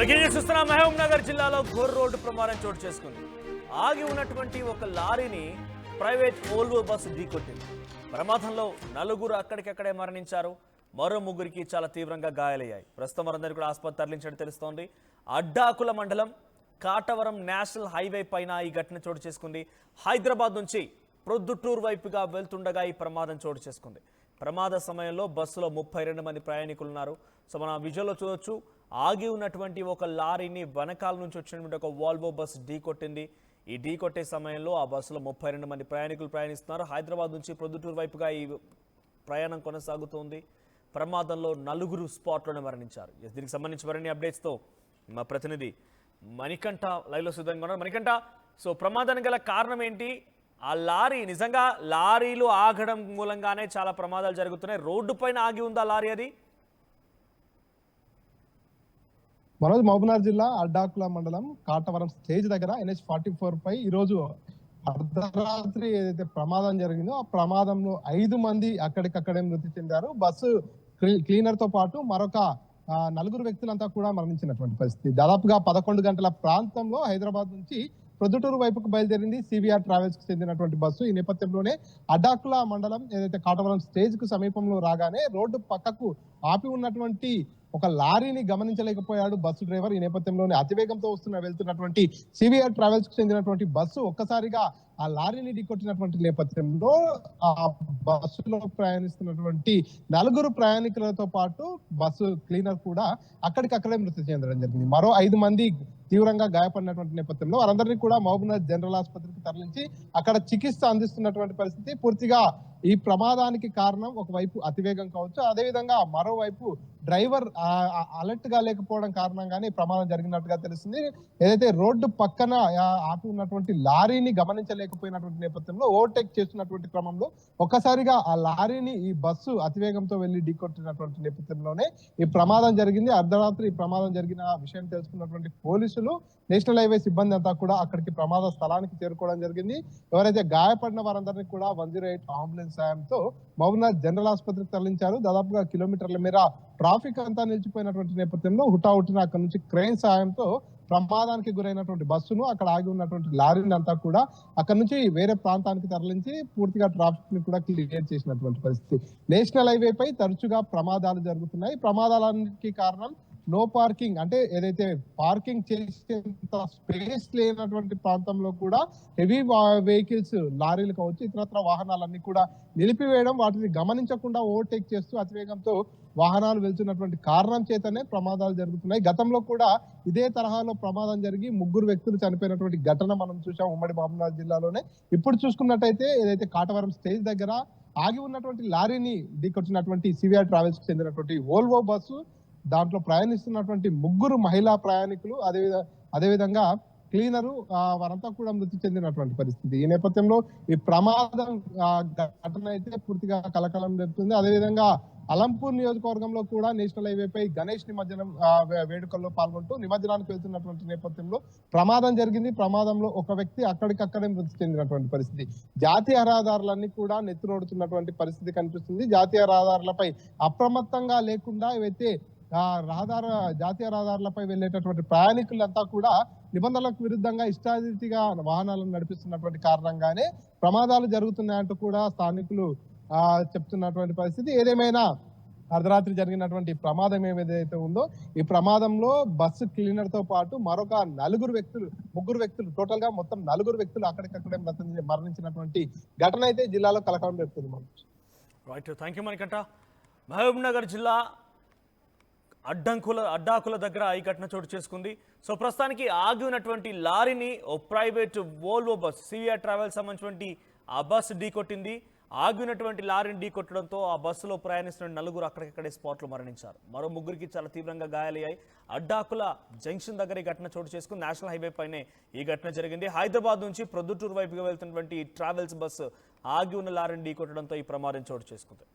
చూస్తున్న మహబూబ్ నగర్ జిల్లాలో ఘోర్ రోడ్డు ప్రమాదం చోటు చేసుకుంది. ఆగి ఉన్నటువంటి ఒక లారీని ప్రైవేట్ ఓల్వో బస్సు ఢీకొట్టింది. ప్రమాదంలో నలుగురు అక్కడికక్కడే మరణించారు. మరో ముగ్గురికి చాలా తీవ్రంగా గాయాలయ్యాయి. ప్రస్తుతం వారందరికీ కూడా ఆసుపత్రి తరలించడం తెలుస్తోంది. అడ్డాకుల మండలం కాటవరం నేషనల్ హైవే పైన ఈ ఘటన చోటు చేసుకుంది. హైదరాబాద్ నుంచి ప్రొద్దుటూరు వైపుగా వెళ్తుండగా ఈ ప్రమాదం చోటు చేసుకుంది. ప్రమాద సమయంలో బస్సులో 32 మంది ప్రయాణికులు ఉన్నారు. సో మన విజువల్లో చూడొచ్చు, ఆగి ఉన్నటువంటి ఒక లారీని వెనకాల నుంచి వచ్చినటువంటి ఒక వాల్వో బస్సు ఢీకొట్టింది. ఈ ఢీకొట్టే సమయంలో ఆ బస్సులో 32 మంది ప్రయాణికులు ప్రయాణిస్తున్నారు. హైదరాబాద్ నుంచి ప్రొద్దుటూరు వైపుగా ఈ ప్రయాణం కొనసాగుతోంది. ప్రమాదంలో నలుగురు స్పాట్లోనే మరణించారు. దీనికి సంబంధించి మరిన్ని అప్డేట్స్తో మా ప్రతినిధి మణికంఠ లైవ్లో సిద్ధంగా ఉన్నారు. మణికంఠ, సో ప్రమాదానికి గల కారణం ఏంటి? ఆ లారీ నిజంగా లారీలు ఆగడం మూలంగానే చాలా ప్రమాదాలు జరుగుతున్నాయి. రోడ్డు పైన ఆగి ఉందా లారీ? అది మనోజ్, మహబూబ్నగర్ జిల్లా అడ్డాకుల మండలం కాటవరం స్టేజ్ దగ్గర NH-44 పై ఈరోజు అర్ధరాత్రి ఏదైతే ప్రమాదం జరిగిందో ఆ ప్రమాదంలో 5 మంది అక్కడికక్కడే మృతి చెందారు. బస్సు క్లీనర్ తో పాటు మరొక 4 వ్యక్తులంతా కూడా మరణించినటువంటి పరిస్థితి. దాదాపుగా 11 గంటల ప్రాంతంలో హైదరాబాద్ నుంచి ప్రొద్దుటూరు వైపుకు బయలుదేరింది CVR ట్రావెల్స్ కు చెందినటువంటి బస్సు. ఈ నేపథ్యంలోనే అడ్డాకుల మండలం ఏదైతే కాటవరం స్టేజ్ కు సమీపంలో రాగానే రోడ్డు పక్కకు ఆపి ఉన్నటువంటి ఒక లారీని గమనించలేకపోయాడు బస్సు డ్రైవర్. ఈ నేపథ్యంలోనే అతివేగంతో వెళ్తున్నటువంటి CVR ట్రావెల్స్ కు చెందినటువంటి బస్సు ఒక్కసారిగా ఆ లారీని ఢీకొట్టినటువంటి నేపథ్యంలో ఆ బస్సులో ప్రయాణిస్తున్నటువంటి 4 ప్రయాణికులతో పాటు బస్సు క్లీనర్ కూడా అక్కడికక్కడే మృతి చెందడం జరిగింది. మరో 5 మంది తీవ్రంగా గాయపడినటువంటి నేపథ్యంలో వారందరినీ కూడా మహబూబ్నగర్ జనరల్ ఆసుపత్రికి తరలించి అక్కడ చికిత్స అందిస్తున్నటువంటి పరిస్థితి. పూర్తిగా ఈ ప్రమాదానికి కారణం ఒకవైపు అతివేగం కావచ్చు, అదేవిధంగా మరోవైపు డ్రైవర్ అలర్ట్ గా లేకపోవడం కారణంగానే ప్రమాదం జరిగినట్టుగా తెలుస్తుంది. ఏదైతే రోడ్డు పక్కన ఆపి ఉన్నటువంటి లారీని గమనించలేకపోయినటువంటి నేపథ్యంలో ఓవర్టేక్ చేస్తున్నటువంటి క్రమంలో ఒక్కసారిగా ఆ లారీని ఈ బస్సు అతివేగంతో వెళ్లి ఢీకొట్టినటువంటి నేపథ్యంలోనే ఈ ప్రమాదం జరిగింది. అర్ధరాత్రి ఈ ప్రమాదం జరిగిన విషయం తెలుసుకున్నటువంటి పోలీసులు, నేషనల్ హైవే సిబ్బంది అంతా కూడా అక్కడికి ప్రమాద స్థలానికి చేరుకోవడం జరిగింది. ఎవరైతే గాయపడిన వారందరినీ కూడా 108 అంబులెన్స్ సాయంతో మహబూబ్నగర్ జనరల్ ఆసుపత్రికి తరలించారు. దాదాపుగా కిలోమీటర్ల మేర ట్రాఫిక్ అంతా నిలిచిపోయినటువంటి నేపథ్యంలో హుటాహుటిన అక్కడ నుంచి క్రెయిన్ సాయంతో ప్రమాదానికి గురైనటువంటి బస్సును, అక్కడ ఆగి ఉన్నటువంటి లారీని అంతా కూడా అక్కడ నుంచి వేరే ప్రాంతానికి తరలించి పూర్తిగా ట్రాఫిక్ ని కూడా క్లియర్ చేసినటువంటి పరిస్థితి. నేషనల్ హైవే పై తరచుగా ప్రమాదాలు జరుగుతున్నాయి. ప్రమాదాలకి కారణం నో పార్కింగ్, అంటే ఏదైతే పార్కింగ్ చేసేంత స్పేస్ లేనటువంటి ప్రాంతంలో కూడా హెవీ వెహికల్స్, లారీలు కావచ్చు, ఇతరత్ర వాహనాలన్నీ కూడా నిలిపివేయడం, వాటిని గమనించకుండా ఓవర్టేక్ చేస్తూ అతివేగంతో వాహనాలు వెళ్తున్నటువంటి కారణం చేతనే ప్రమాదాలు జరుగుతున్నాయి. గతంలో కూడా ఇదే తరహాలో ప్రమాదం జరిగి 3 వ్యక్తులు చనిపోయినటువంటి ఘటన మనం చూసాం ఉమ్మడి మహబూబ్నగర్ జిల్లాలోనే. ఇప్పుడు చూసుకున్నట్టయితే ఏదైతే కాటవరం స్టేజ్ దగ్గర ఆగి ఉన్నటువంటి లారీని ఢీకొట్టినటువంటి CVR ట్రావెల్స్ కి చెందినటువంటి ఓల్వో బస్సు, దాంట్లో ప్రయాణిస్తున్నటువంటి 3 మహిళా ప్రయాణికులు, అదేవిధంగా క్లీనరు, వారంతా కూడా మృతి చెందినటువంటి పరిస్థితి. ఈ నేపథ్యంలో ఈ ప్రమాదం ఘటన అయితే పూర్తిగా కలకలం రేపుతుంది. అదేవిధంగా అలంపూర్ నియోజకవర్గంలో కూడా నేషనల్ హైవే పై గణేష్ నిమజ్జనం వేడుకల్లో పాల్గొంటూ నిమజ్జనానికి వెళ్తున్నటువంటి నేపథ్యంలో ప్రమాదం జరిగింది. ప్రమాదంలో ఒక వ్యక్తి అక్కడికక్కడే మృతి చెందినటువంటి పరిస్థితి. జాతీయ రహదారులన్నీ కూడా నెత్తురోడుతున్నటువంటి పరిస్థితి కనిపిస్తుంది. జాతీయ రహదారులపై అప్రమత్తంగా లేకుండా ఏవైతే జాతీయ రహదారులపై వెళ్ళేటటువంటి ప్రయాణికులంతా కూడా నిబంధనలకు విరుద్ధంగా ఇష్టారీతిగా వాహనాలను నడిపిస్తున్నటువంటి కారణంగానే ప్రమాదాలు జరుగుతున్నాయంటూ కూడా స్థానికులు చెప్తున్నటువంటి పరిస్థితి. ఏదేమైనా అర్ధరాత్రి జరిగినటువంటి ప్రమాదం ఏదైతే ఉందో ఈ ప్రమాదంలో బస్సు క్లీనర్ తో పాటు మరొక 3 వ్యక్తులు టోటల్ గా మొత్తం 4 వ్యక్తులు అక్కడికక్కడే మరణించినటువంటి ఘటన అయితే జిల్లాలో కలకలం రేపుతుంది. Right, thank you Manikanta. Mahabubnagar జిల్లా అడ్డాకుల దగ్గర ఈ ఘటన చోటు చేసుకుంది. సో ప్రస్తుతానికి ఆగి ఉన్నటువంటి లారీని ఓ private Volvo bus, CVR travels సంబంధించినటువంటి ఆ బస్సు ఢీకొట్టింది. ఆగినటువంటి లారీని ఢీకొట్టడంతో ఆ బస్సులో ప్రయాణిస్తున్న 4 అక్కడికక్కడే స్పాట్లో మరణించారు. మరో 3కి చాలా తీవ్రంగా గాయాలయ్యాయి. అడ్డాకుల జంక్షన్ దగ్గర ఈ ఘటన చోటు చేసుకుని నేషనల్ హైవే పైనే ఈ ఘటన జరిగింది. హైదరాబాద్ నుంచి ప్రొద్దుటూరు వైపుగా వెళ్తున్నటువంటి ట్రావెల్స్ బస్సు ఆగి ఉన్న లారీని ఢీకొట్టడంతో ఈ ప్రమాదం చోటు చేసుకుంది.